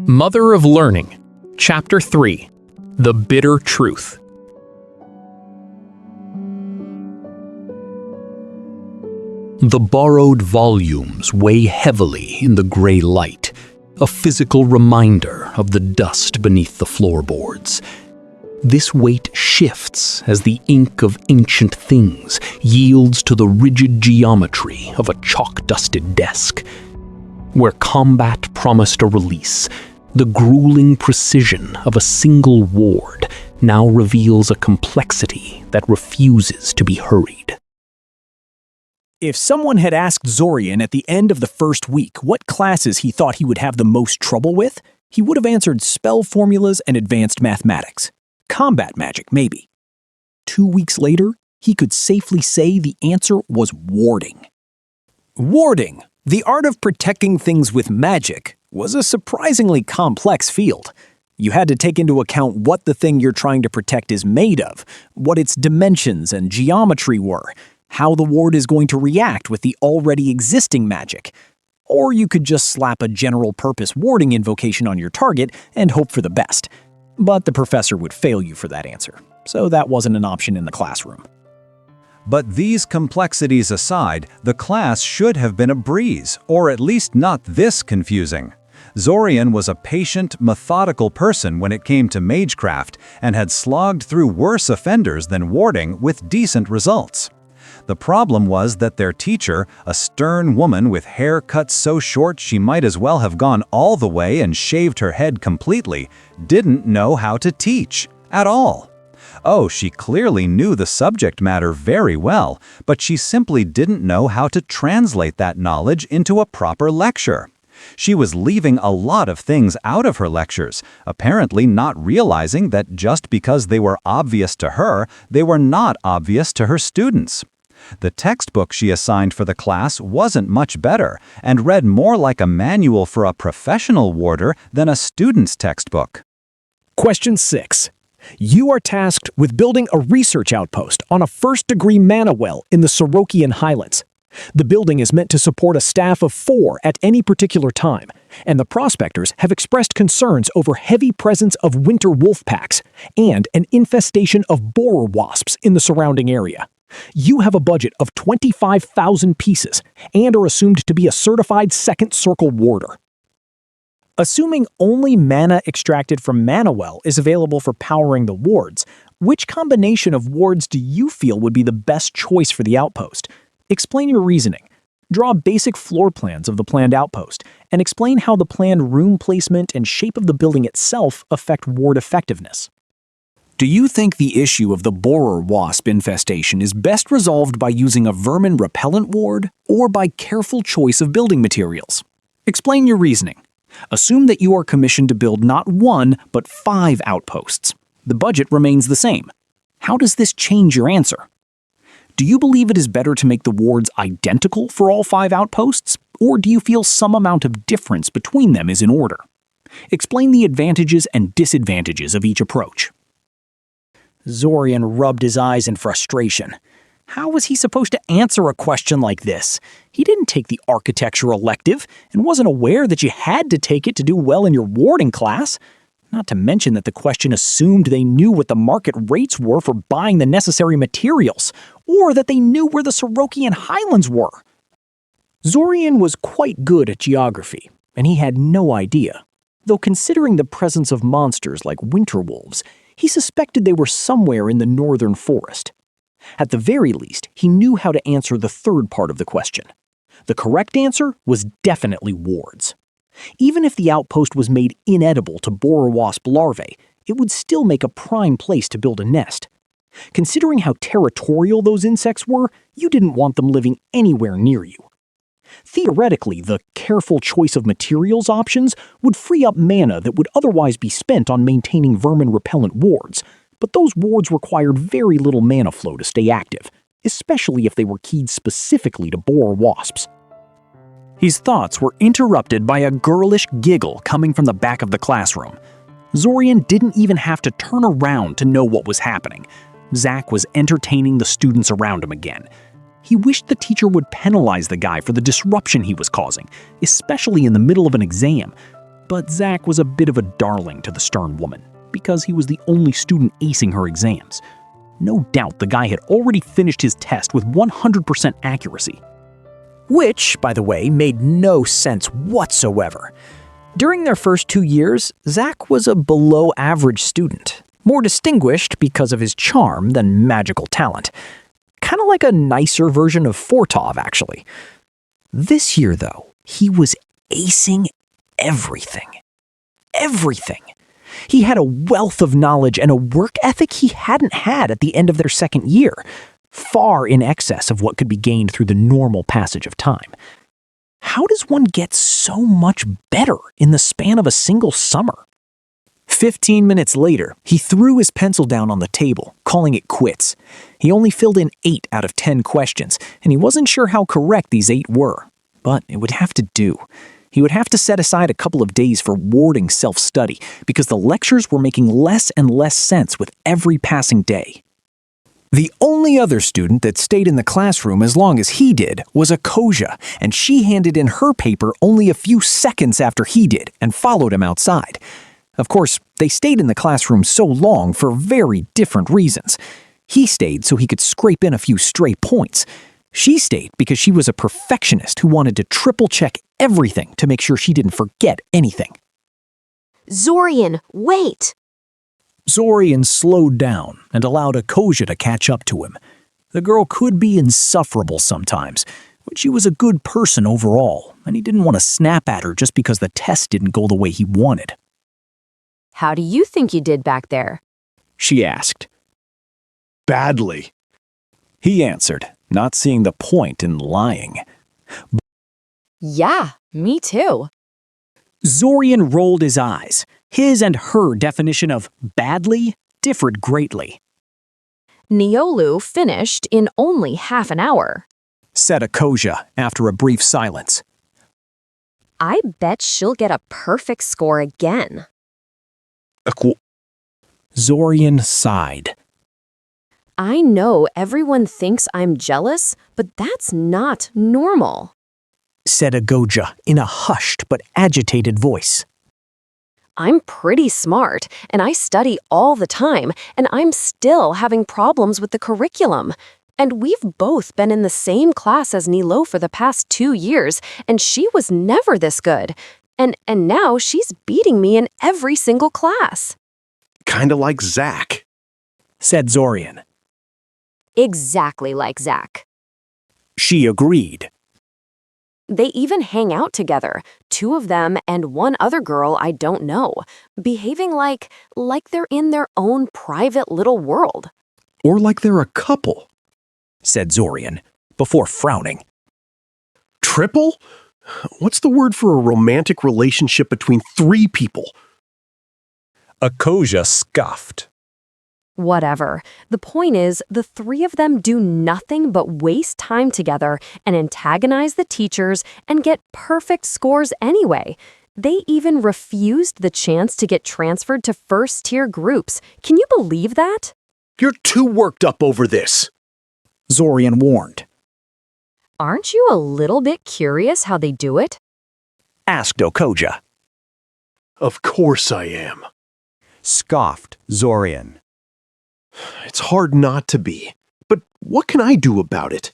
Mother of Learning, Chapter 3, The Bitter Truth. The borrowed volumes weigh heavily in the gray light, a physical reminder of the dust beneath the floorboards. This weight shifts as the ink of ancient things yields to the rigid geometry of a chalk-dusted desk. Where combat promised a release, the grueling precision of a single ward now reveals a complexity that refuses to be hurried. If someone had asked Zorian at the end of the first week what classes he thought he would have the most trouble with, he would have answered spell formulas and advanced mathematics. Combat magic, maybe. 2 weeks later, he could safely say the answer was warding. Warding, the art of protecting things with magic, was a surprisingly complex field. You had to take into account what the thing you're trying to protect is made of, what its dimensions and geometry were, how the ward is going to react with the already existing magic. Or you could just slap a general-purpose warding invocation on your target and hope for the best. But the professor would fail you for that answer, so that wasn't an option in the classroom. But these complexities aside, the class should have been a breeze, or at least not this confusing. Zorian was a patient, methodical person when it came to magecraft, and had slogged through worse offenders than warding with decent results. The problem was that their teacher, a stern woman with hair cut so short she might as well have gone all the way and shaved her head completely, didn't know how to teach at all. Oh, she clearly knew the subject matter very well, but she simply didn't know how to translate that knowledge into a proper lecture. She was leaving a lot of things out of her lectures, apparently not realizing that just because they were obvious to her, they were not obvious to her students. The textbook she assigned for the class wasn't much better and read more like a manual for a professional warder than a student's textbook. Question 6. You are tasked with building a research outpost on a first-degree mana well in the Sorokian Highlands. The building is meant to support a staff of 4 at any particular time, and the prospectors have expressed concerns over heavy presence of winter wolf packs and an infestation of borer wasps in the surrounding area. You have a budget of 25,000 pieces and are assumed to be a certified second circle warder. Assuming only mana extracted from Mana Well is available for powering the wards, which combination of wards do you feel would be the best choice for the outpost? Explain your reasoning. Draw basic floor plans of the planned outpost, and explain how the planned room placement and shape of the building itself affect ward effectiveness. Do you think the issue of the borer wasp infestation is best resolved by using a vermin repellent ward or by careful choice of building materials? Explain your reasoning. Assume that you are commissioned to build not 1, but 5 outposts. The budget remains the same. How does this change your answer? Do you believe it is better to make the wards identical for all 5 outposts, or do you feel some amount of difference between them is in order? Explain the advantages and disadvantages of each approach. Zorian rubbed his eyes in frustration. How was he supposed to answer a question like this? He didn't take the architecture elective and wasn't aware that you had to take it to do well in your warding class. Not to mention that the question assumed they knew what the market rates were for buying the necessary materials, or that they knew where the Sorokian Highlands were. Zorian was quite good at geography, and he had no idea. Though considering the presence of monsters like winter wolves, he suspected they were somewhere in the northern forest. At the very least, he knew how to answer the third part of the question. The correct answer was definitely wards. Even if the outpost was made inedible to borer wasp larvae, it would still make a prime place to build a nest. Considering how territorial those insects were, you didn't want them living anywhere near you. Theoretically, the careful choice of materials options would free up mana that would otherwise be spent on maintaining vermin-repellent wards, but those wards required very little mana flow to stay active, especially if they were keyed specifically to borer wasps. His thoughts were interrupted by a girlish giggle coming from the back of the classroom. Zorian didn't even have to turn around to know what was happening. Zach was entertaining the students around him again. He wished the teacher would penalize the guy for the disruption he was causing, especially in the middle of an exam. But Zach was a bit of a darling to the stern woman, because he was the only student acing her exams. No doubt the guy had already finished his test with 100% accuracy. Which, by the way, made no sense whatsoever. During their first 2 years, Zach was a below-average student, more distinguished because of his charm than magical talent. Kind of like a nicer version of Fortov, actually. This year, though, he was acing everything. Everything. He had a wealth of knowledge and a work ethic he hadn't had at the end of their second year, far in excess of what could be gained through the normal passage of time. How does one get so much better in the span of a single summer? 15 minutes later, he threw his pencil down on the table, calling it quits. He only filled in 8 out of 10 questions, and he wasn't sure how correct these 8 were. But it would have to do. He would have to set aside a couple of days for warding self-study, because the lectures were making less and less sense with every passing day. The only other student that stayed in the classroom as long as he did was Akoja, and she handed in her paper only a few seconds after he did and followed him outside. Of course, they stayed in the classroom so long for very different reasons. He stayed so he could scrape in a few stray points. She stayed because she was a perfectionist who wanted to triple-check everything to make sure she didn't forget anything. Zorian, wait! Zorian slowed down and allowed Akoja to catch up to him. The girl could be insufferable sometimes, but she was a good person overall, and he didn't want to snap at her just because the test didn't go the way he wanted. How do you think you did back there? She asked. Badly. He answered, not seeing the point in lying. Yeah, me too. Zorian rolled his eyes. His and her definition of badly differed greatly. Niolu finished in only half an hour, said Akoja after a brief silence. I bet she'll get a perfect score again. Zorian sighed. I know everyone thinks I'm jealous, but that's not normal, said Akoja in a hushed but agitated voice. I'm pretty smart, and I study all the time, and I'm still having problems with the curriculum. And we've both been in the same class as Nilo for the past 2 years, and she was never this good. And now she's beating me in every single class. Kinda like Zach, said Zorian. Exactly like Zach. She agreed. They even hang out together, 2 of them and 1 other girl I don't know, behaving like they're in their own private little world. or like they're a couple, said Zorian, before frowning. Triple? What's the word for a romantic relationship between 3 people? Akoja scoffed. Whatever. The point is, the 3 of them do nothing but waste time together and antagonize the teachers and get perfect scores anyway. They even refused the chance to get transferred to first-tier groups. Can you believe that? You're too worked up over this, Zorian warned. Aren't you a little bit curious how they do it? Asked Akoja. Of course I am. Scoffed Zorian. It's hard not to be, but what can I do about it?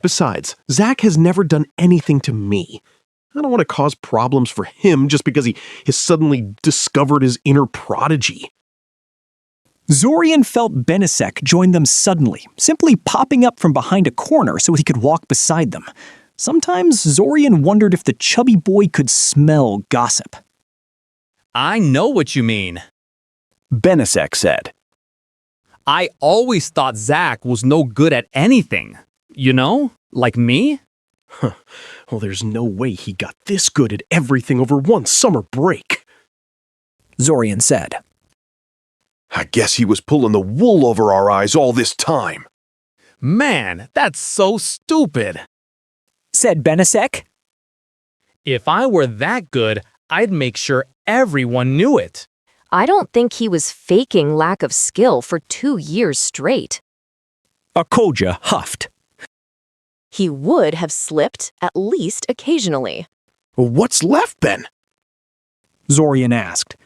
Besides, Zach has never done anything to me. I don't want to cause problems for him just because he has suddenly discovered his inner prodigy. Zorian felt Benisek join them suddenly, simply popping up from behind a corner so he could walk beside them. Sometimes Zorian wondered if the chubby boy could smell gossip. I know what you mean. Benisek said. I always thought Zach was no good at anything. You know, like me? Well, there's no way he got this good at everything over one summer break, Zorian said. I guess he was pulling the wool over our eyes all this time. Man, that's so stupid. Said Benisek. If I were that good, I'd make sure everyone knew it. I don't think he was faking lack of skill for 2 years straight. Akoja huffed. He would have slipped, at least occasionally. What's left then? Zorian asked.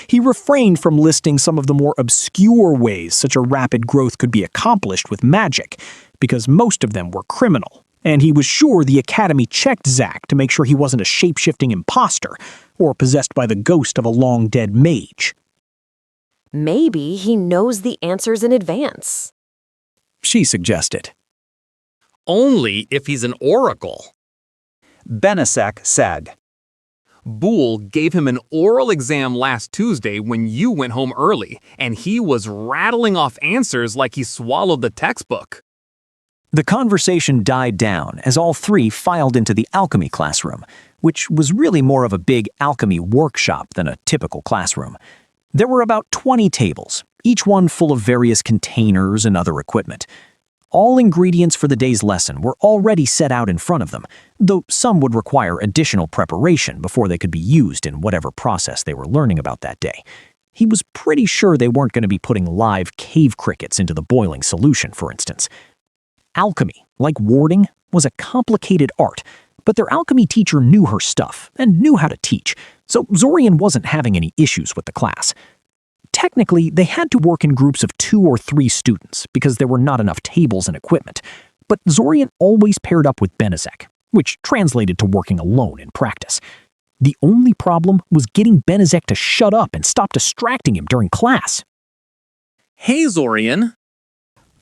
He refrained from listing some of the more obscure ways such a rapid growth could be accomplished with magic, because most of them were criminal, and he was sure the Academy checked Zack to make sure he wasn't a shape-shifting imposter or possessed by the ghost of a long-dead mage. Maybe he knows the answers in advance. She suggested. Only if he's an oracle. Benesek said. Boole gave him an oral exam last Tuesday when you went home early, and he was rattling off answers like he swallowed the textbook. The conversation died down as all three filed into the alchemy classroom, which was really more of a big alchemy workshop than a typical classroom. There were about 20 tables, each one full of various containers and other equipment. All ingredients for the day's lesson were already set out in front of them, though some would require additional preparation before they could be used in whatever process they were learning about that day. He was pretty sure they weren't going to be putting live cave crickets into the boiling solution, for instance. Alchemy, like warding, was a complicated art, but their alchemy teacher knew her stuff and knew how to teach, so Zorian wasn't having any issues with the class. Technically, they had to work in groups of 2 or 3 students because there were not enough tables and equipment, but Zorian always paired up with Benesek, which translated to working alone in practice. The only problem was getting Benesek to shut up and stop distracting him during class. Hey, Zorian.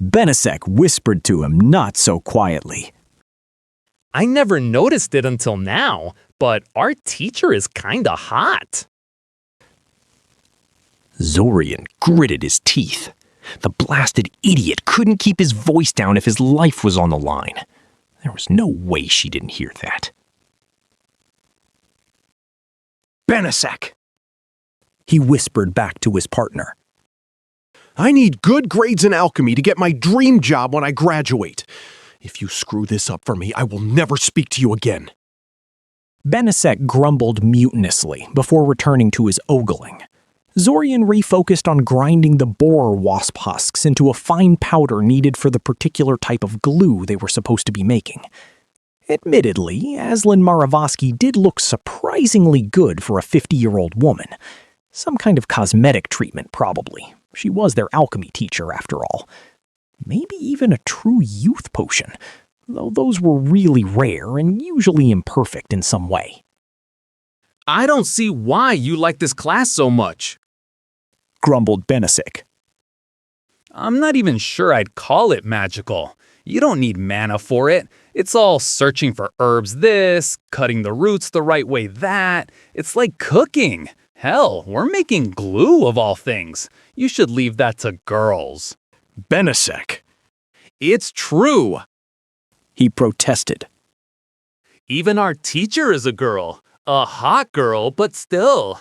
Benesek whispered to him not so quietly. I never noticed it until now, but our teacher is kinda hot. Zorian gritted his teeth. The blasted idiot couldn't keep his voice down if his life was on the line. There was no way she didn't hear that. Benesek! He whispered back to his partner. I need good grades in alchemy to get my dream job when I graduate. If you screw this up for me, I will never speak to you again. Benesek grumbled mutinously before returning to his ogling. Zorian refocused on grinding the borer wasp husks into a fine powder needed for the particular type of glue they were supposed to be making. Admittedly, Aslan Maravosky did look surprisingly good for a 50-year-old woman. Some kind of cosmetic treatment, probably. She was their alchemy teacher, after all. Maybe even a true youth potion, though those were really rare and usually imperfect in some way. I don't see why you like this class so much, grumbled Benesek. I'm not even sure I'd call it magical. You don't need mana for it. It's all searching for herbs this, cutting the roots the right way that. It's like cooking. Hell, we're making glue of all things. You should leave that to girls. Benesek! It's true. He protested. Even our teacher is a girl. A hot girl, but still.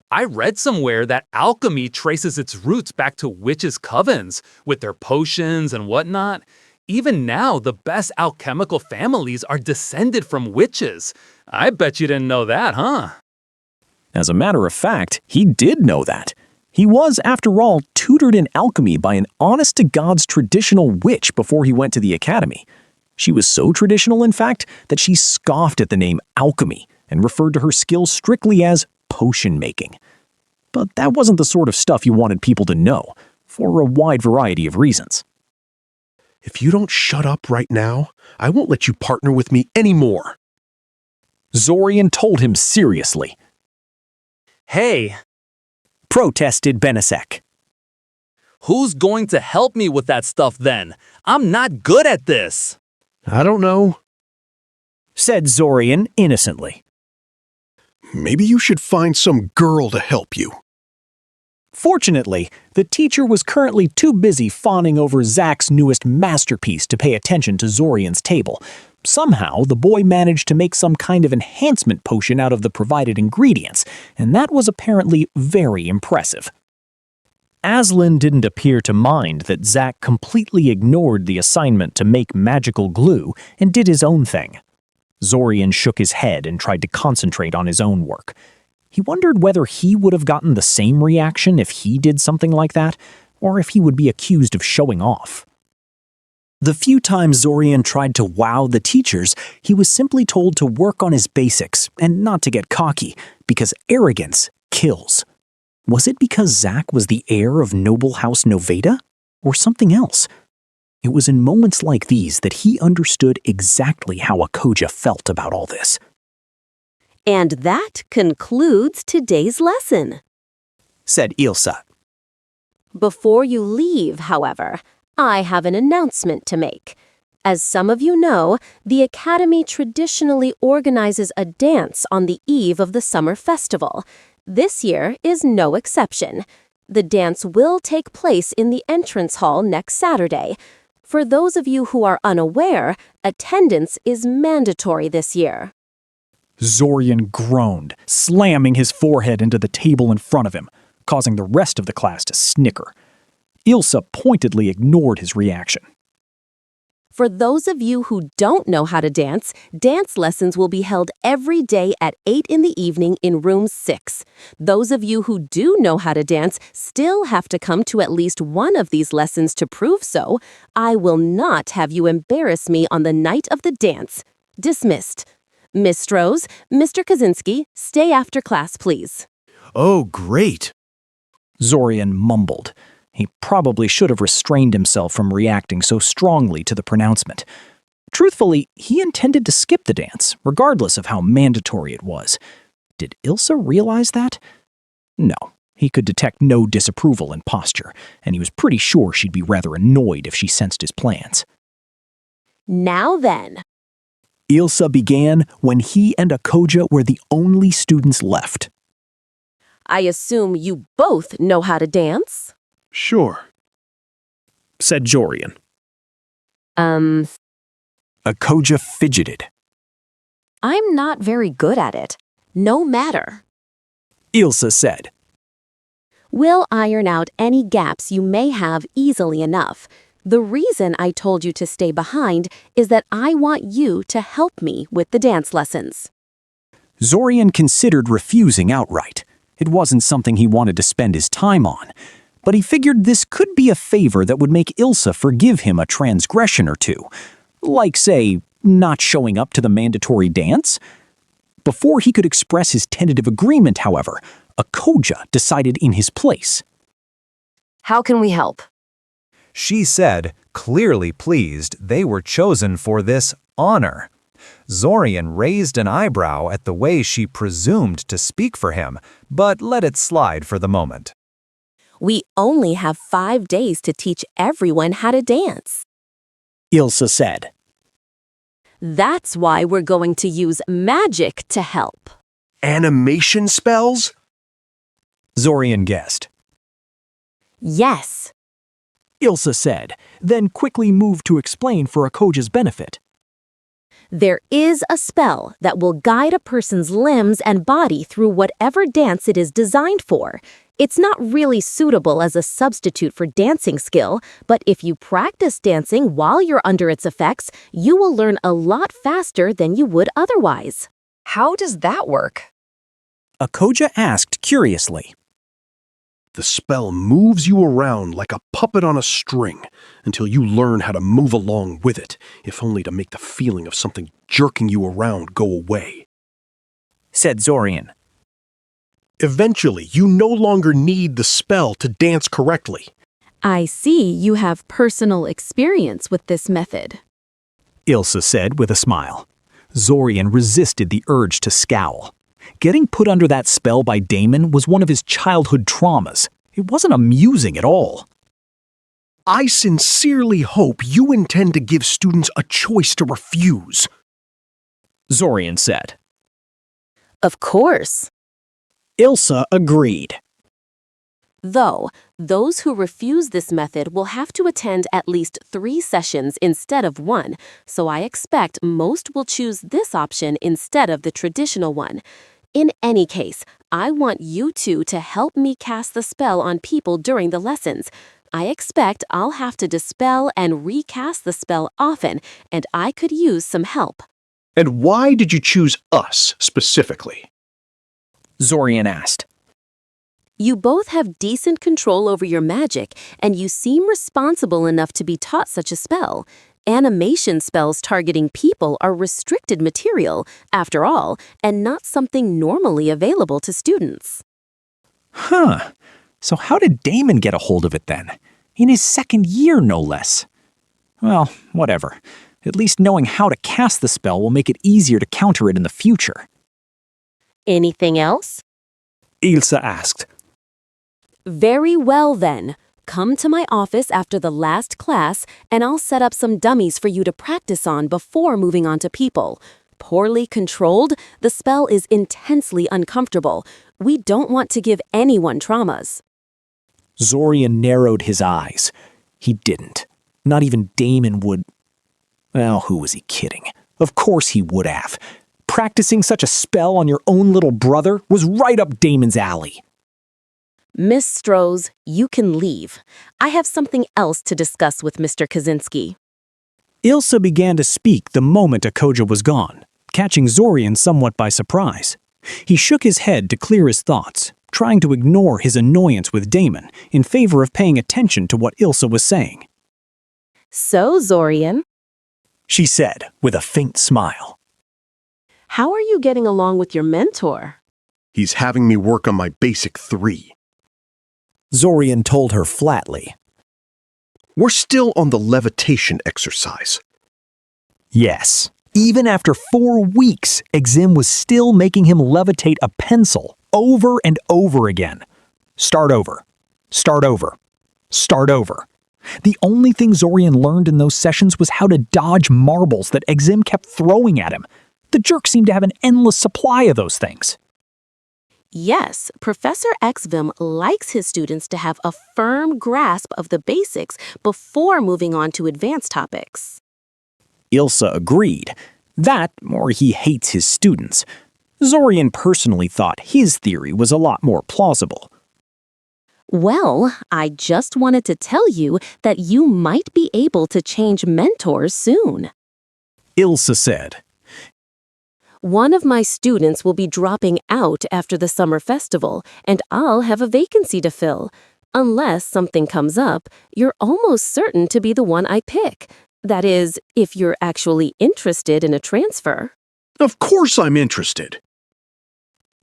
I read somewhere that alchemy traces its roots back to witches' covens, with their potions and whatnot. Even now, the best alchemical families are descended from witches. I bet you didn't know that, huh? As a matter of fact, he did know that. He was, after all, tutored in alchemy by an honest-to-God's traditional witch before he went to the academy. She was so traditional, in fact, that she scoffed at the name alchemy and referred to her skill strictly as potion making. But that wasn't the sort of stuff you wanted people to know, for a wide variety of reasons. If you don't shut up right now, I won't let you partner with me anymore. Zorian told him seriously. Hey, protested Benesek. Who's going to help me with that stuff then? I'm not good at this. I don't know, said Zorian innocently. Maybe you should find some girl to help you. Fortunately, the teacher was currently too busy fawning over Zack's newest masterpiece to pay attention to Zorian's table. Somehow, the boy managed to make some kind of enhancement potion out of the provided ingredients, and that was apparently very impressive. Aslan didn't appear to mind that Zack completely ignored the assignment to make magical glue and did his own thing. Zorian shook his head and tried to concentrate on his own work. He wondered whether he would have gotten the same reaction if he did something like that, or if he would be accused of showing off. The few times Zorian tried to wow the teachers, he was simply told to work on his basics and not to get cocky, because arrogance kills. Was it because Zach was the heir of Noble House Noveda? Or something else? It was in moments like these that he understood exactly how Akoja felt about all this. And that concludes today's lesson. Said Ilsa. Before you leave, however, I have an announcement to make. As some of you know, the Academy traditionally organizes a dance on the eve of the summer festival. This year is no exception. The dance will take place in the entrance hall next Saturday. For those of you who are unaware, attendance is mandatory this year. Zorian groaned, slamming his forehead into the table in front of him, causing the rest of the class to snicker. Ilsa pointedly ignored his reaction. For those of you who don't know how to dance, dance lessons will be held every day at 8 in the evening in room 6. Those of you who do know how to dance still have to come to at least one of these lessons to prove so. I will not have you embarrass me on the night of the dance. Dismissed. Miss Strohs, Mr. Kazinski, stay after class, please. Oh, great. Zorian mumbled. He probably should have restrained himself from reacting so strongly to the pronouncement. Truthfully, he intended to skip the dance, regardless of how mandatory it was. Did Ilsa realize that? No, he could detect no disapproval in posture, and he was pretty sure she'd be rather annoyed if she sensed his plans. Now then. Ilsa began when he and Akoja were the only students left. I assume you both know how to dance? Sure, said Zorian. Akoja fidgeted. I'm not very good at it. No matter. Ilsa said. We'll iron out any gaps you may have easily enough. The reason I told you to stay behind is that I want you to help me with the dance lessons. Zorian considered refusing outright. It wasn't something he wanted to spend his time on. But he figured this could be a favor that would make Ilsa forgive him a transgression or two. Like, say, not showing up to the mandatory dance. Before he could express his tentative agreement, however, Akoja decided in his place. How can we help? She said, clearly pleased they were chosen for this honor. Zorian raised an eyebrow at the way she presumed to speak for him, but let it slide for the moment. We only have 5 days to teach everyone how to dance. Ilsa said. That's why we're going to use magic to help. Animation spells? Zorian guessed. Yes. Ilsa said, then quickly moved to explain for Akoja's benefit. There is a spell that will guide a person's limbs and body through whatever dance it is designed for. It's not really suitable as a substitute for dancing skill, but if you practice dancing while you're under its effects, you will learn a lot faster than you would otherwise. How does that work? Akoja asked curiously. The spell moves you around like a puppet on a string until you learn how to move along with it, if only to make the feeling of something jerking you around go away. Said Zorian. Eventually, you no longer need the spell to dance correctly. I see you have personal experience with this method. Ilsa said with a smile. Zorian resisted the urge to scowl. Getting put under that spell by Damon was one of his childhood traumas. It wasn't amusing at all. I sincerely hope you intend to give students a choice to refuse, Zorian said. Of course. Ilsa agreed. Though, those who refuse this method will have to attend at least 3 sessions instead of 1, so I expect most will choose this option instead of the traditional one. In any case, I want you two to help me cast the spell on people during the lessons. I expect I'll have to dispel and recast the spell often, and I could use some help. And why did you choose us specifically? Zorian asked. You both have decent control over your magic, and you seem responsible enough to be taught such a spell. Animation spells targeting people are restricted material, after all, and not something normally available to students. Huh. So how did Damon get a hold of it then? In his second year, no less. Well, whatever. At least knowing how to cast the spell will make it easier to counter it in the future. Anything else? Ilse asked. Very well then. Come to my office after the last class, and I'll set up some dummies for you to practice on before moving on to people. Poorly controlled, the spell is intensely uncomfortable. We don't want to give anyone traumas. Zorian narrowed his eyes. He didn't. Not even Damon would. Well, who was he kidding? Of course he would have. Practicing such a spell on your own little brother was right up Damon's alley. Miss Strohs, you can leave. I have something else to discuss with Mr. Kazinski. Ilse began to speak the moment Akoja was gone, catching Zorian somewhat by surprise. He shook his head to clear his thoughts, trying to ignore his annoyance with Damon in favor of paying attention to what Ilse was saying. So, Zorian, She said with a faint smile. how are you getting along with your mentor? He's having me work on my basic 3. Zorian told her flatly. We're still on the levitation exercise. Yes. Even after 4 weeks, Exim was still making him levitate a pencil over and over again. Start over. Start over. Start over. The only thing Zorian learned in those sessions was how to dodge marbles that Exim kept throwing at him. The jerk seemed to have an endless supply of those things. Yes, Professor Exvim likes his students to have a firm grasp of the basics before moving on to advanced topics. Ilse agreed. That, or he hates his students. Zorian personally thought his theory was a lot more plausible. Well, I just wanted to tell you that you might be able to change mentors soon. Ilse said. One of my students will be dropping out after the summer festival, and I'll have a vacancy to fill. Unless something comes up, you're almost certain to be the one I pick. That is, if you're actually interested in a transfer. Of course I'm interested.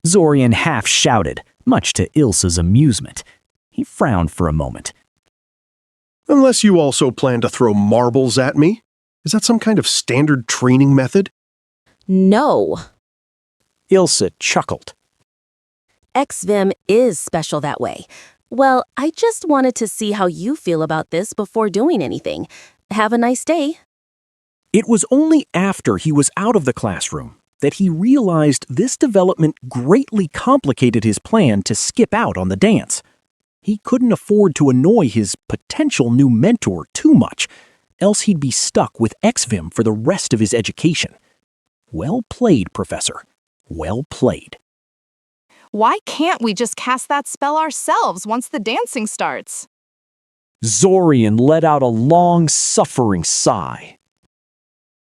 Zorian half shouted, much to Ilse's amusement. He frowned for a moment. Unless you also plan to throw marbles at me? Is that some kind of standard training method? No. Ilse chuckled. Exvim is special that way. Well, I just wanted to see how you feel about this before doing anything. Have a nice day. It was only after he was out of the classroom that he realized this development greatly complicated his plan to skip out on the dance. He couldn't afford to annoy his potential new mentor too much, else he'd be stuck with Exvim for the rest of his education. Well played, Professor. Well played. Why can't we just cast that spell ourselves once the dancing starts? Zorian let out a long, suffering sigh.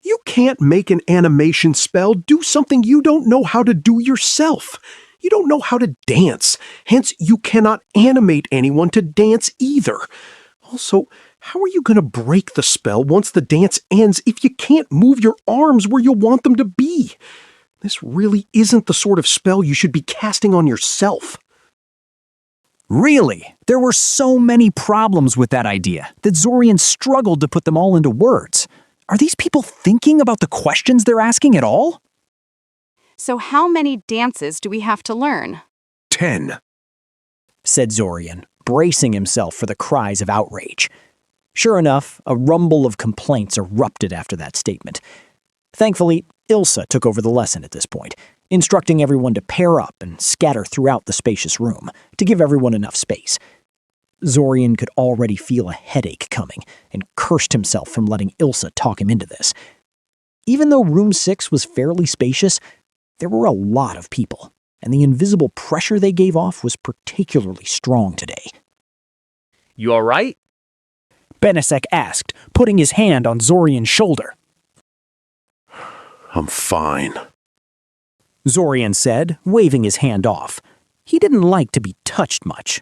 You can't make an animation spell do something you don't know how to do yourself. You don't know how to dance, hence you cannot animate anyone to dance either. Also, how are you going to break the spell once the dance ends if you can't move your arms where you want them to be? This really isn't the sort of spell you should be casting on yourself. Really, there were so many problems with that idea that Zorian struggled to put them all into words. Are these people thinking about the questions they're asking at all? So how many dances do we have to learn? 10. Said Zorian, bracing himself for the cries of outrage. Sure enough, a rumble of complaints erupted after that statement. Thankfully, Ilse took over the lesson at this point, instructing everyone to pair up and scatter throughout the spacious room to give everyone enough space. Zorian could already feel a headache coming and cursed himself from letting Ilse talk him into this. Even though room 6 was fairly spacious, there were a lot of people, and the invisible pressure they gave off was particularly strong today. You all right? Benesek asked, putting his hand on Zorian's shoulder. I'm fine. Zorian said, waving his hand off. He didn't like to be touched much.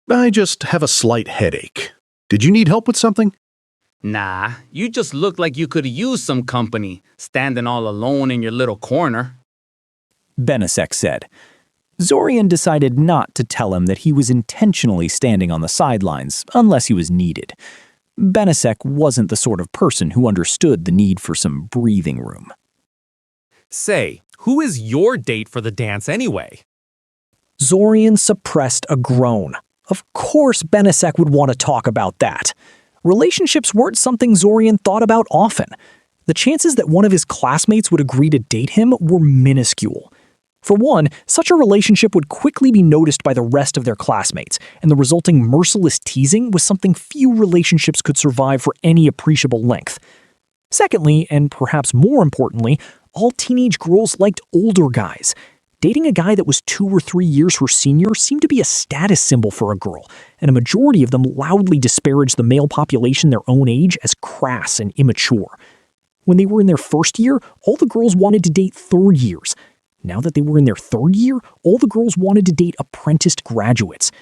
I just have a slight headache. Did you need help with something? Nah, you just look like you could use some company, standing all alone in your little corner. Benesek said. Zorian decided not to tell him that he was intentionally standing on the sidelines unless he was needed. Benasek wasn't the sort of person who understood the need for some breathing room. Say, who is your date for the dance anyway? Zorian suppressed a groan. Of course Benasek would want to talk about that. Relationships weren't something Zorian thought about often. The chances that one of his classmates would agree to date him were minuscule. For one, such a relationship would quickly be noticed by the rest of their classmates, and the resulting merciless teasing was something few relationships could survive for any appreciable length. Secondly, and perhaps more importantly, all teenage girls liked older guys. Dating a guy that was 2 or 3 years her senior seemed to be a status symbol for a girl, and a majority of them loudly disparaged the male population their own age as crass and immature. When they were in their first year, all the girls wanted to date third years. Now that they were in their third year, all the girls wanted to date apprenticed graduates.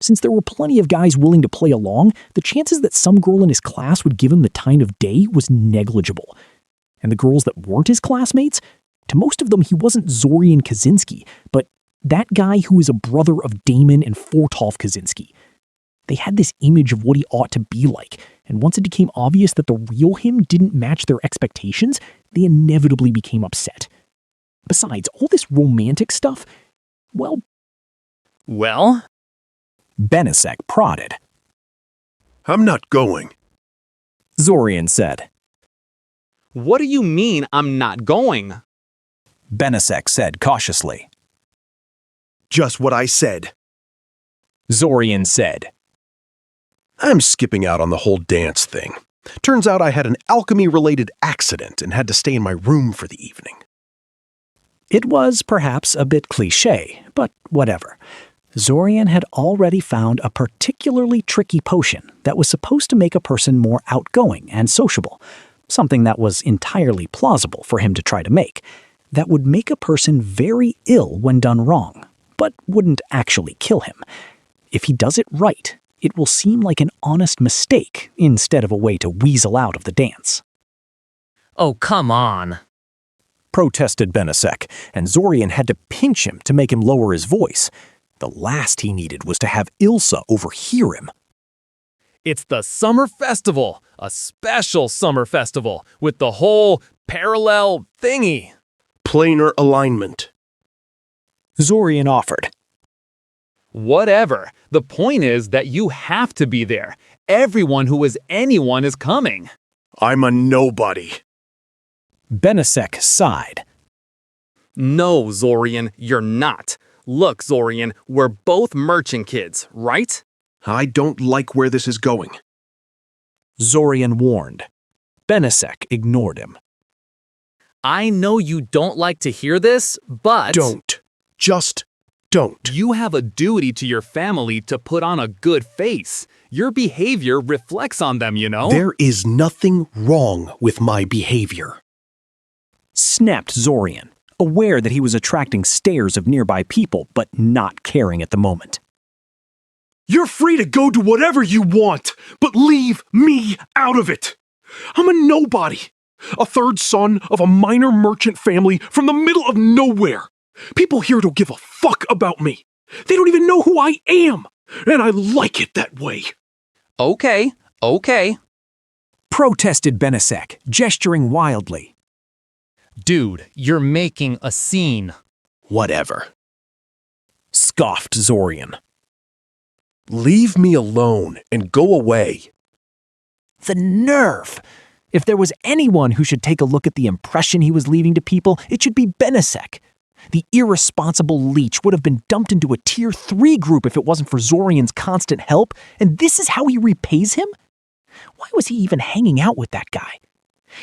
Since there were plenty of guys willing to play along, the chances that some girl in his class would give him the time of day was negligible. And the girls that weren't his classmates? To most of them, he wasn't Zorian Kazinski, but that guy who is a brother of Damon and Fortolf Kazinski. They had this image of what he ought to be like, and once it became obvious that the real him didn't match their expectations, they inevitably became upset. Besides, all this romantic stuff, well... Benasek prodded. I'm not going. Zorian said. What do you mean I'm not going? Benasek said cautiously. Just what I said. Zorian said. I'm skipping out on the whole dance thing. Turns out I had an alchemy-related accident and had to stay in my room for the evening. It was perhaps a bit cliché, but whatever. Zorian had already found a particularly tricky potion that was supposed to make a person more outgoing and sociable, something that was entirely plausible for him to try to make, that would make a person very ill when done wrong, but wouldn't actually kill him. If he does it right, it will seem like an honest mistake instead of a way to weasel out of the dance. Oh, come on, protested Benasek, and Zorian had to pinch him to make him lower his voice. The last he needed was to have Ilsa overhear him. It's the summer festival, a special summer festival, with the whole parallel thingy. Planar alignment. Zorian offered. Whatever. The point is that you have to be there. Everyone who is anyone is coming. I'm a nobody. Benasek sighed. No, Zorian, you're not. Look, Zorian, we're both merchant kids, right? I don't like where this is going. Zorian warned. Benasek ignored him. I know you don't like to hear this, but... Don't. Just don't. You have a duty to your family to put on a good face. Your behavior reflects on them, you know? There is nothing wrong with my behavior. Snapped Zorian, aware that he was attracting stares of nearby people, but not caring at the moment. You're free to go do whatever you want, but leave me out of it. I'm a nobody. A third son of a minor merchant family from the middle of nowhere. People here don't give a fuck about me. They don't even know who I am, and I like it that way. Okay. Protested Benasek, gesturing wildly. dude, you're making a scene. Whatever. Scoffed Zorian. Leave me alone and go away. The nerve! If there was anyone who should take a look at the impression he was leaving to people, it should be Benasek. The irresponsible leech would have been dumped into a Tier 3 group if it wasn't for Zorian's constant help, and this is how he repays him? Why was he even hanging out with that guy?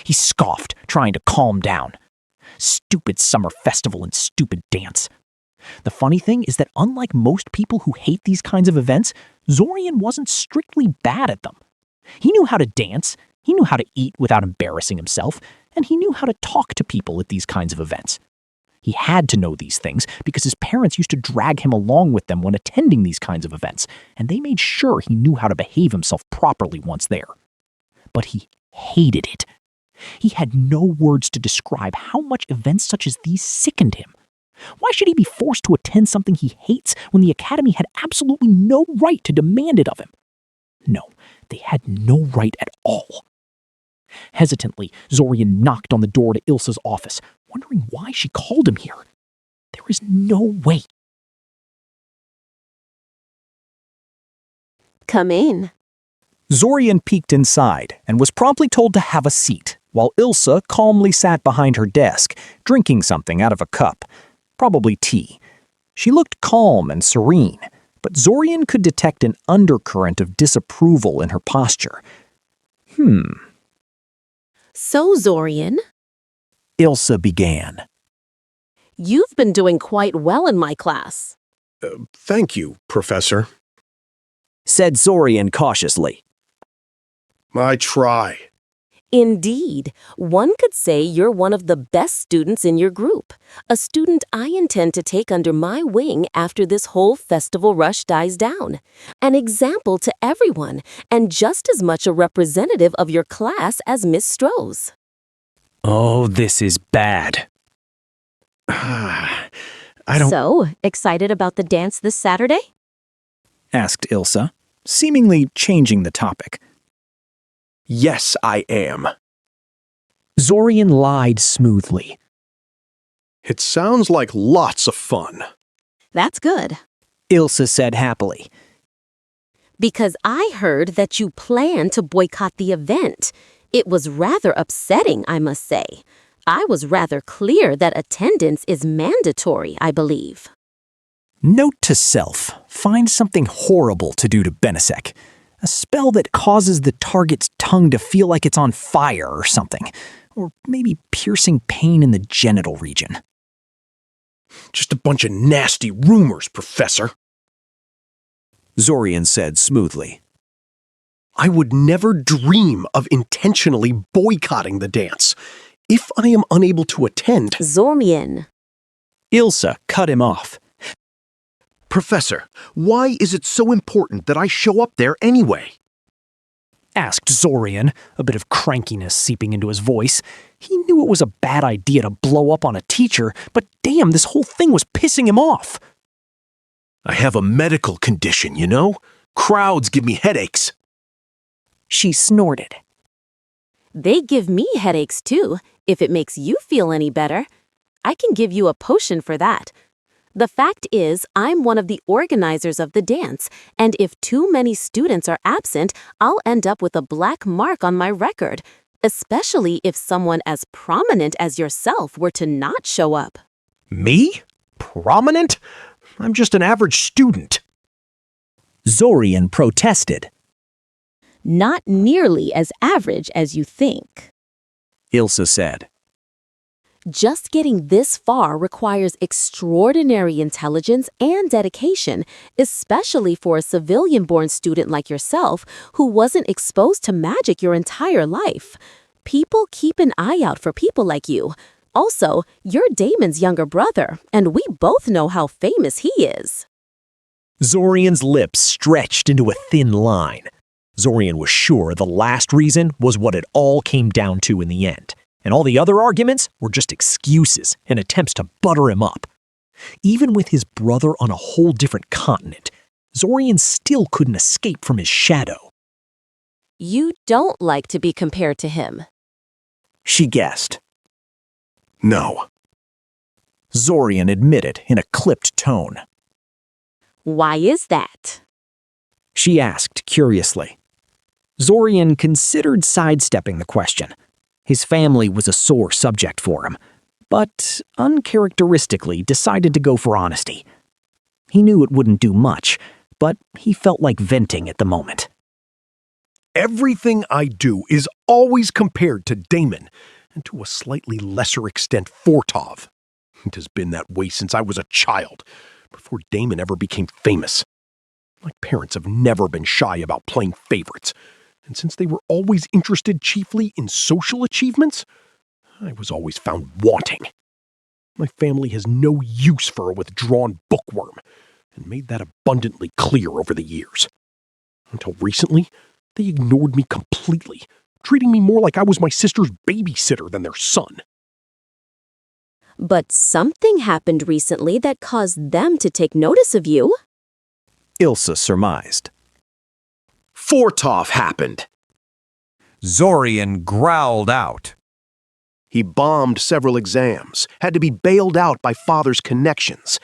He scoffed, trying to calm down. Stupid summer festival and stupid dance. The funny thing is that unlike most people who hate these kinds of events, Zorian wasn't strictly bad at them. He knew how to dance, he knew how to eat without embarrassing himself, and he knew how to talk to people at these kinds of events. He had to know these things because his parents used to drag him along with them when attending these kinds of events, and they made sure he knew how to behave himself properly once there. But he hated it. He had no words to describe how much events such as these sickened him. Why should he be forced to attend something he hates when the Academy had absolutely no right to demand it of him? No, they had no right at all. Hesitantly, Zorian knocked on the door to Ilsa's office, wondering why she called him here. There is no way. Come in. Zorian peeked inside and was promptly told to have a seat, while Ilsa calmly sat behind her desk, drinking something out of a cup, probably tea. She looked calm and serene, but Zorian could detect an undercurrent of disapproval in her posture. So, Zorian, Ilsa began. you've been doing quite well in my class. Thank you, Professor. Said Zorian cautiously. I try. Indeed, one could say you're one of the best students in your group, a student I intend to take under my wing after this whole festival rush dies down. An example to everyone, and just as much a representative of your class as Miss Stroh's. Oh, this is bad. I don't... So, excited about the dance this Saturday? asked Ilsa, seemingly changing the topic. Yes, I am. Zorian lied smoothly. It sounds like lots of fun. That's good. Ilsa said happily. Because I heard that you plan to boycott the event. It was rather upsetting, I must say. I was rather clear that attendance is mandatory, I believe. Note to self, find something horrible to do to Benesek. A spell that causes the target's tongue to feel like it's on fire or something. Or maybe piercing pain in the genital region. Just a bunch of nasty rumors, Professor. Zorian said smoothly. I would never dream of intentionally boycotting the dance. If I am unable to attend... Zorian. Ilsa cut him off. Professor, why is it so important that I show up there anyway? Asked Zorian, a bit of crankiness seeping into his voice. He knew it was a bad idea to blow up on a teacher, but damn, this whole thing was pissing him off. I have a medical condition, you know? Crowds give me headaches. She snorted. They give me headaches too, if it makes you feel any better. I can give you a potion for that. The fact is, I'm one of the organizers of the dance, and if too many students are absent, I'll end up with a black mark on my record, especially if someone as prominent as yourself were to not show up. Me? Prominent? I'm just an average student. Zorian protested. Not nearly as average as you think. Ilsa said. Just getting this far requires extraordinary intelligence and dedication, especially for a civilian-born student like yourself who wasn't exposed to magic your entire life. People keep an eye out for people like you. Also, you're Damon's younger brother, and we both know how famous he is. Zorian's lips stretched into a thin line. Zorian was sure the last reason was what it all came down to in the end. And all the other arguments were just excuses and attempts to butter him up. Even with his brother on a whole different continent, Zorian still couldn't escape from his shadow. You don't like to be compared to him. She guessed. No. Zorian admitted in a clipped tone. Why is that? She asked curiously. Zorian considered sidestepping the question. His family was a sore subject for him, but uncharacteristically decided to go for honesty. He knew it wouldn't do much, but he felt like venting at the moment. Everything I do is always compared to Damon, and to a slightly lesser extent Fortov. It has been that way since I was a child, before Damon ever became famous. My parents have never been shy about playing favorites, and since they were always interested chiefly in social achievements, I was always found wanting. My family has no use for a withdrawn bookworm, and made that abundantly clear over the years. Until recently, they ignored me completely, treating me more like I was my sister's babysitter than their son. But something happened recently that caused them to take notice of you. Ilsa surmised. Fortov happened. Zorian growled out. He bombed several exams, had to be bailed out by father's connections.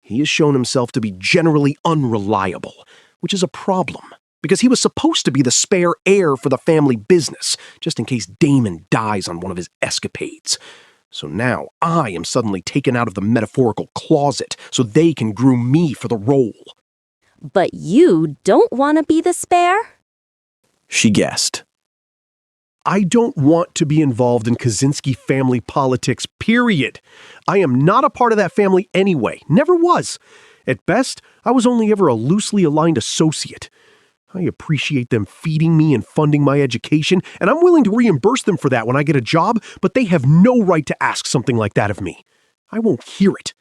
He has shown himself to be generally unreliable, which is a problem, because he was supposed to be the spare heir for the family business, just in case Damon dies on one of his escapades. So now I am suddenly taken out of the metaphorical closet so they can groom me for the role. But you don't want to be the spare? She guessed. I don't want to be involved in Kazinski family politics, period. I am not a part of that family anyway, never was. At best, I was only ever a loosely aligned associate. I appreciate them feeding me and funding my education, and I'm willing to reimburse them for that when I get a job, but they have no right to ask something like that of me. I won't hear it.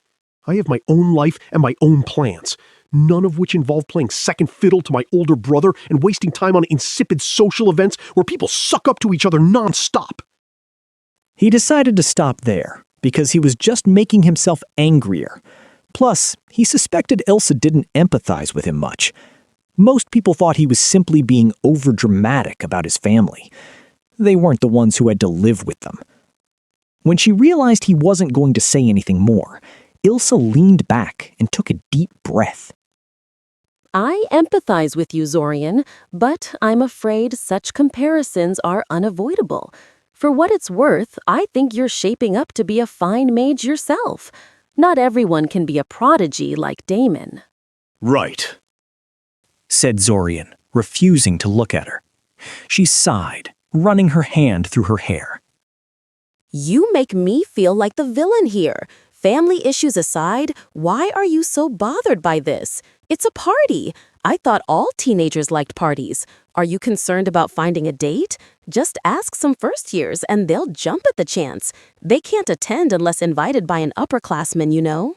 I have my own life and my own plans, none of which involve playing second fiddle to my older brother and wasting time on insipid social events where people suck up to each other nonstop. He decided to stop there because he was just making himself angrier. Plus, he suspected Ilsa didn't empathize with him much. Most people thought he was simply being overdramatic about his family. They weren't the ones who had to live with them. When she realized he wasn't going to say anything more, Ilsa leaned back and took a deep breath. I empathize with you, Zorian, but I'm afraid such comparisons are unavoidable. For what it's worth, I think you're shaping up to be a fine mage yourself. Not everyone can be a prodigy like Damon. Right, said Zorian, refusing to look at her. She sighed, running her hand through her hair. You make me feel like the villain here. Family issues aside, why are you so bothered by this? It's a party. I thought all teenagers liked parties. Are you concerned about finding a date? Just ask some first years and they'll jump at the chance. They can't attend unless invited by an upperclassman, you know?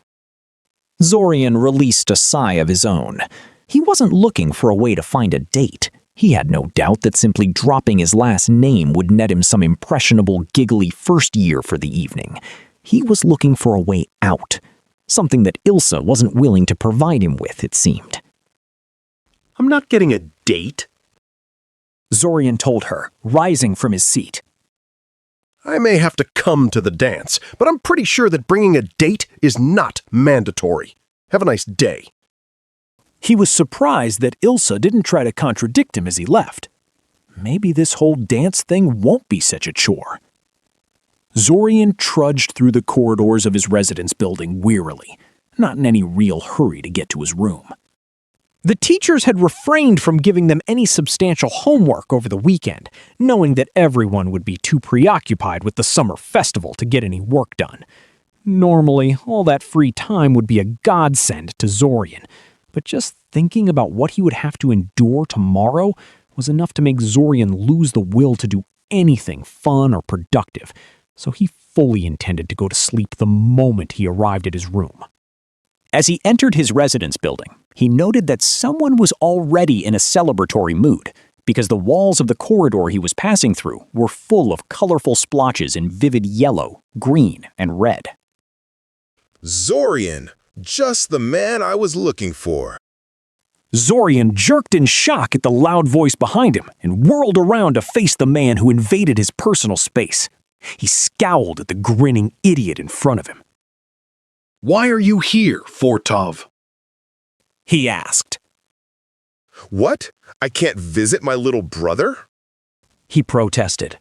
Zorian released a sigh of his own. He wasn't looking for a way to find a date. He had no doubt that simply dropping his last name would net him some impressionable, giggly first year for the evening. He was looking for a way out, something that Ilsa wasn't willing to provide him with, it seemed. I'm not getting a date, Zorian told her, rising from his seat. I may have to come to the dance, but I'm pretty sure that bringing a date is not mandatory. Have a nice day. He was surprised that Ilsa didn't try to contradict him as he left. Maybe this whole dance thing won't be such a chore. Zorian trudged through the corridors of his residence building wearily, not in any real hurry to get to his room. The teachers had refrained from giving them any substantial homework over the weekend, knowing that everyone would be too preoccupied with the summer festival to get any work done. Normally, all that free time would be a godsend to Zorian, but just thinking about what he would have to endure tomorrow was enough to make Zorian lose the will to do anything fun or productive, so he fully intended to go to sleep the moment he arrived at his room. As he entered his residence building, he noted that someone was already in a celebratory mood, because the walls of the corridor he was passing through were full of colorful splotches in vivid yellow, green, and red. Zorian, just the man I was looking for. Zorian jerked in shock at the loud voice behind him and whirled around to face the man who invaded his personal space. He scowled at the grinning idiot in front of him. Why are you here, Fortov? He asked. What? I can't visit my little brother? He protested.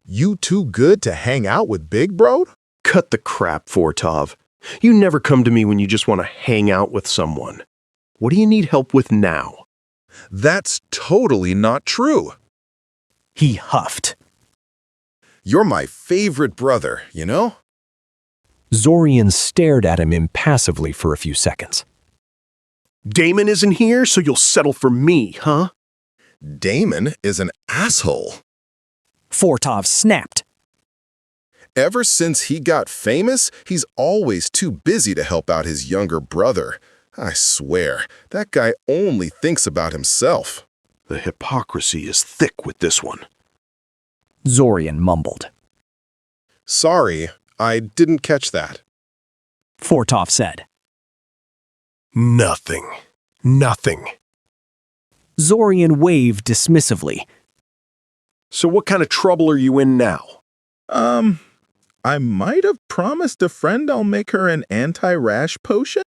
You too good to hang out with Big Bro? Cut the crap, Fortov. You never come to me when you just want to hang out with someone. What do you need help with now? That's totally not true. He huffed. You're my favorite brother, you know? Zorian stared at him impassively for a few seconds. Damon isn't here, so you'll settle for me, huh? Damon is an asshole. Fortov snapped. Ever since he got famous, he's always too busy to help out his younger brother. I swear, that guy only thinks about himself. The hypocrisy is thick with this one. Zorian mumbled. Sorry, I didn't catch that. Fortov said. Nothing. Nothing. Zorian waved dismissively. So what kind of trouble are you in now? I might have promised a friend I'll make her an anti-rash potion?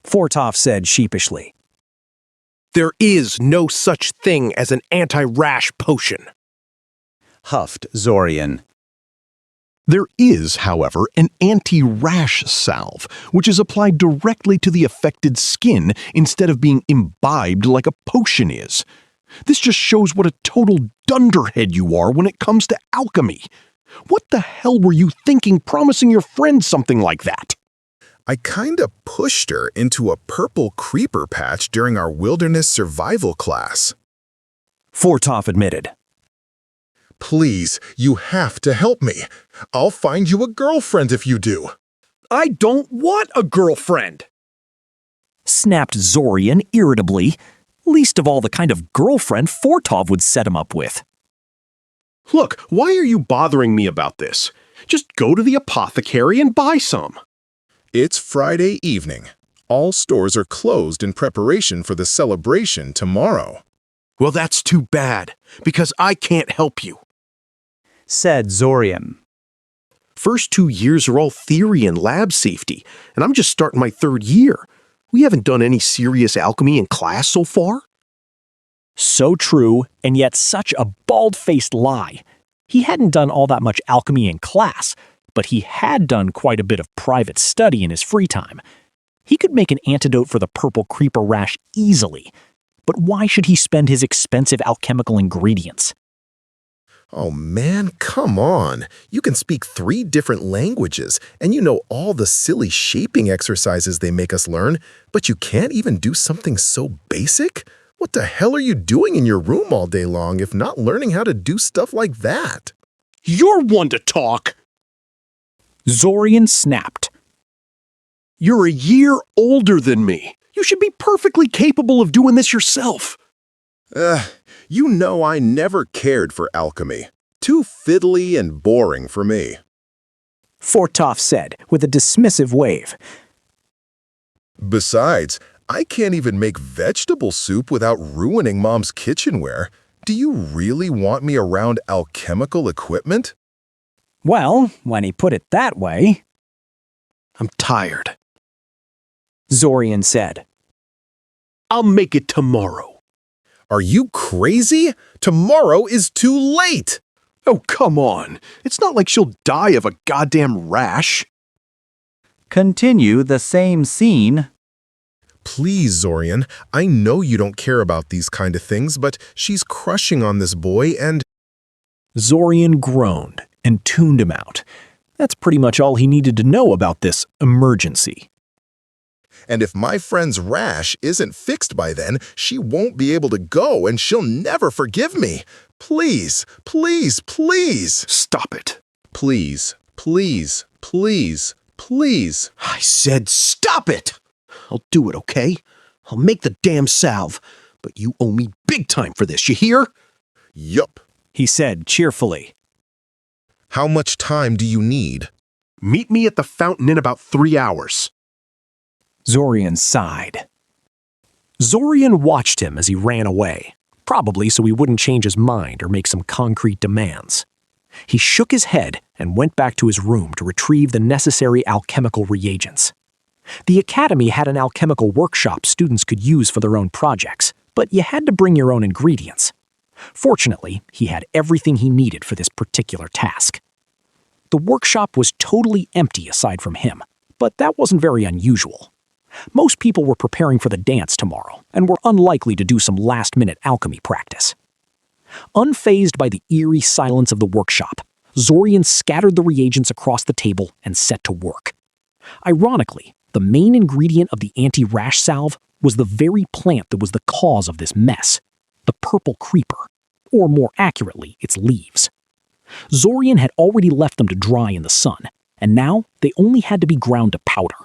Fortov said sheepishly. There is no such thing as an anti-rash potion. Huffed Zorian. There is, however, an anti-rash salve, which is applied directly to the affected skin instead of being imbibed like a potion is. This just shows what a total dunderhead you are when it comes to alchemy. What the hell were you thinking promising your friend something like that? I kinda pushed her into a purple creeper patch during our wilderness survival class. Fortov admitted. Please, you have to help me. I'll find you a girlfriend if you do. I don't want a girlfriend! Snapped Zorian irritably, least of all the kind of girlfriend Fortov would set him up with. Look, why are you bothering me about this? Just go to the apothecary and buy some. It's Friday evening. All stores are closed in preparation for the celebration tomorrow. Well, that's too bad, because I can't help you. Said Zorian. First 2 years are all theory and lab safety, and I'm just starting my 3rd year. We haven't done any serious alchemy in class so far. So true, and yet such a bald-faced lie. He hadn't done all that much alchemy in class, but he had done quite a bit of private study in his free time. He could make an antidote for the purple creeper rash easily, but why should he spend his expensive alchemical ingredients? Oh man, come on. You can speak 3 different languages, and you know all the silly shaping exercises they make us learn, but you can't even do something so basic? What the hell are you doing in your room all day long if not learning how to do stuff like that? You're one to talk! Zorian snapped. You're a year older than me. You should be perfectly capable of doing this yourself. You know I never cared for alchemy. Too fiddly and boring for me. Fortov said with a dismissive wave. Besides, I can't even make vegetable soup without ruining Mom's kitchenware. Do you really want me around alchemical equipment? Well, when he put it that way, I'm tired. Zorian said. I'll make it tomorrow. Are you crazy? Tomorrow is too late! Oh, come on. It's not like she'll die of a goddamn rash. Continue the same scene. Please, Zorian, I know you don't care about these kind of things, but she's crushing on this boy and… Zorian groaned and tuned him out. That's pretty much all he needed to know about this emergency. And if my friend's rash isn't fixed by then, she won't be able to go and she'll never forgive me. Please, please, please. Stop it. Please, please, please, please. I said stop it. I'll do it, okay? I'll make the damn salve. But you owe me big time for this, you hear? Yup, he said cheerfully. How much time do you need? Meet me at the fountain in about 3 hours. Zorian sighed. Zorian watched him as he ran away, probably so he wouldn't change his mind or make some concrete demands. He shook his head and went back to his room to retrieve the necessary alchemical reagents. The academy had an alchemical workshop students could use for their own projects, but you had to bring your own ingredients. Fortunately, he had everything he needed for this particular task. The workshop was totally empty aside from him, but that wasn't very unusual. Most people were preparing for the dance tomorrow and were unlikely to do some last-minute alchemy practice. Unfazed by the eerie silence of the workshop, Zorian scattered the reagents across the table and set to work. Ironically, the main ingredient of the anti-rash salve was the very plant that was the cause of this mess, the purple creeper, or more accurately, its leaves. Zorian had already left them to dry in the sun, and now they only had to be ground to powder.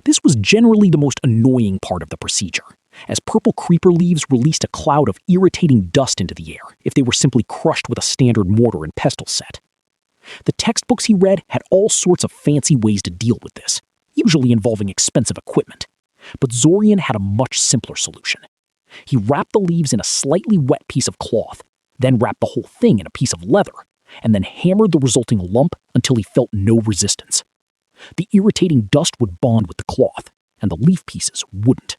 This was generally the most annoying part of the procedure, as purple creeper leaves released a cloud of irritating dust into the air if they were simply crushed with a standard mortar and pestle set. The textbooks he read had all sorts of fancy ways to deal with this, usually involving expensive equipment. But Zorian had a much simpler solution. He wrapped the leaves in a slightly wet piece of cloth, then wrapped the whole thing in a piece of leather, and then hammered the resulting lump until he felt no resistance. The irritating dust would bond with the cloth, and the leaf pieces wouldn't.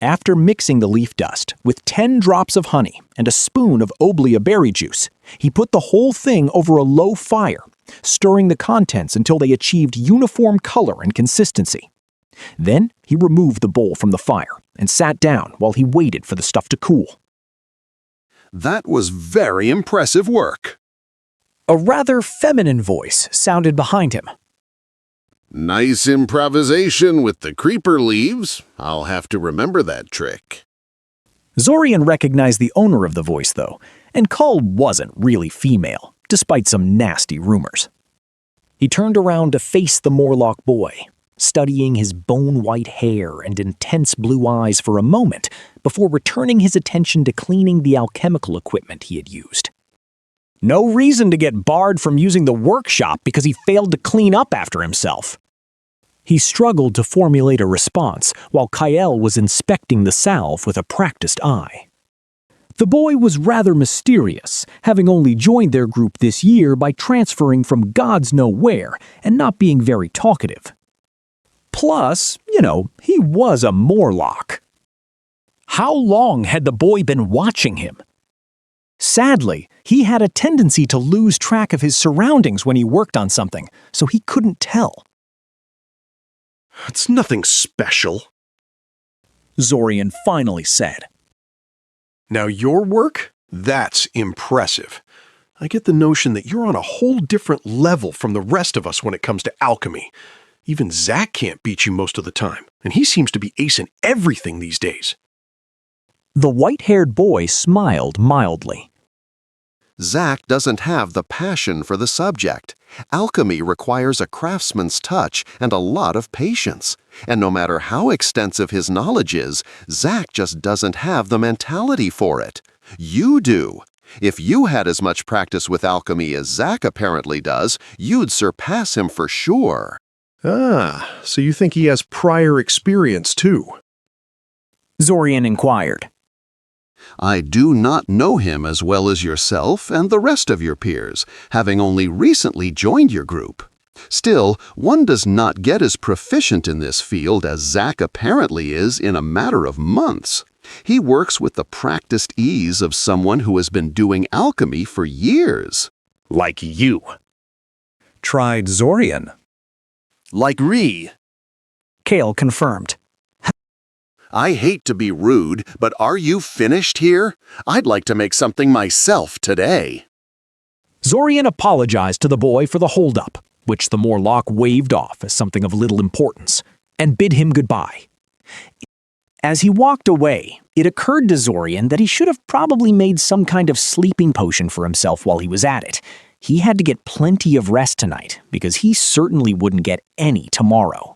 After mixing the leaf dust with 10 drops of honey and a spoon of oblea berry juice, he put the whole thing over a low fire, stirring the contents until they achieved uniform color and consistency. Then he removed the bowl from the fire and sat down while he waited for the stuff to cool. That was very impressive work. A rather feminine voice sounded behind him. Nice improvisation with the creeper leaves. I'll have to remember that trick. Zorian recognized the owner of the voice, though, and Cull wasn't really female, despite some nasty rumors. He turned around to face the Morlock boy, studying his bone-white hair and intense blue eyes for a moment before returning his attention to cleaning the alchemical equipment he had used. No reason to get barred from using the workshop because he failed to clean up after himself. He struggled to formulate a response while Kyle was inspecting the salve with a practiced eye. The boy was rather mysterious, having only joined their group this year by transferring from gods know where and not being very talkative. Plus, he was a Morlock. How long had the boy been watching him? Sadly, he had a tendency to lose track of his surroundings when he worked on something, so he couldn't tell. It's nothing special, Zorian finally said. Now your work? That's impressive. I get the notion that you're on a whole different level from the rest of us when it comes to alchemy. Even Zach can't beat you most of the time, and he seems to be acing everything these days. The white-haired boy smiled mildly. Zach doesn't have the passion for the subject. Alchemy requires a craftsman's touch and a lot of patience. And no matter how extensive his knowledge is, Zach just doesn't have the mentality for it. You do. If you had as much practice with alchemy as Zach apparently does, you'd surpass him for sure. Ah, so you think he has prior experience too? Zorian inquired. I do not know him as well as yourself and the rest of your peers, having only recently joined your group. Still, one does not get as proficient in this field as Zach apparently is in a matter of months. He works with the practiced ease of someone who has been doing alchemy for years. Like you. Tried Zorian. Like Ree. Kale confirmed. I hate to be rude, but are you finished here? I'd like to make something myself today. Zorian apologized to the boy for the holdup, which the Morlock waved off as something of little importance, and bid him goodbye. As he walked away, it occurred to Zorian that he should have probably made some kind of sleeping potion for himself while he was at it. He had to get plenty of rest tonight, because he certainly wouldn't get any tomorrow.